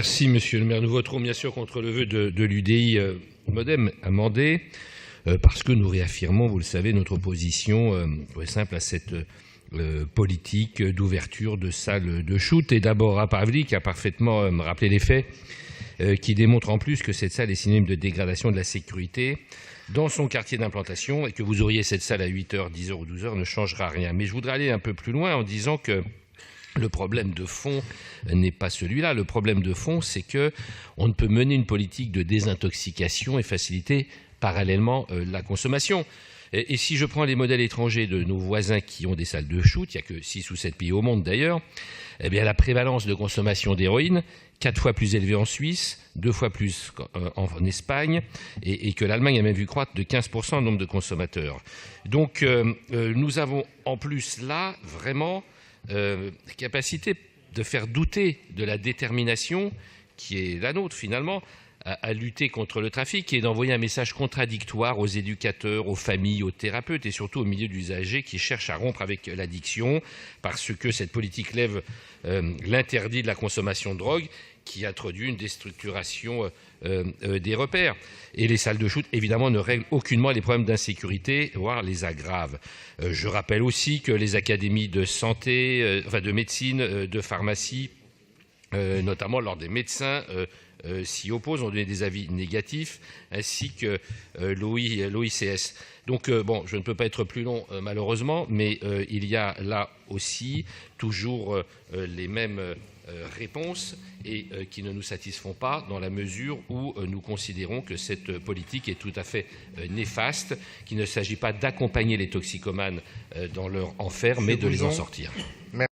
Merci, monsieur le maire. Nous voterons bien sûr contre le vœu de l'UDI MODEM amendé, parce que nous réaffirmons, vous le savez, notre opposition simple à cette politique d'ouverture de salles de shoot. Et d'abord à Pavlik qui a parfaitement rappelé les faits, qui démontrent en plus que cette salle est synonyme de dégradation de la sécurité dans son quartier d'implantation, et que vous auriez cette salle à 8h, 10h ou 12h ne changera rien. Mais je voudrais aller un peu plus loin en disant que le problème de fond n'est pas celui-là. Le problème de fond, c'est qu'on ne peut mener une politique de désintoxication et faciliter parallèlement la consommation. Et si je prends les modèles étrangers de nos voisins qui ont des salles de shoot, il n'y a que 6 ou 7 pays au monde d'ailleurs, eh bien la prévalence de consommation d'héroïne, 4 fois plus élevée en Suisse, 2 fois plus en Espagne, et que l'Allemagne a même vu croître de 15% le nombre de consommateurs. Donc nous avons en plus là vraiment capacité de faire douter de la détermination qui est la nôtre finalement à lutter contre le trafic, et d'envoyer un message contradictoire aux éducateurs, aux familles, aux thérapeutes et surtout aux milieux d'usagers qui cherchent à rompre avec l'addiction, parce que cette politique lève l'interdit de la consommation de drogue, qui introduit une déstructuration des repères. Et les salles de shoot, évidemment, ne règlent aucunement les problèmes d'insécurité, voire les aggravent. Je rappelle aussi que les académies de santé, de médecine, de pharmacie, notamment lors des médecins, s'y opposent, ont donné des avis négatifs, ainsi que l'OICS. Donc, je ne peux pas être plus long, malheureusement, mais il y a là aussi toujours les mêmes réponses, et qui ne nous satisfont pas dans la mesure où nous considérons que cette politique est tout à fait néfaste, qu'il ne s'agit pas d'accompagner les toxicomanes dans leur enfer, mais de les en sortir.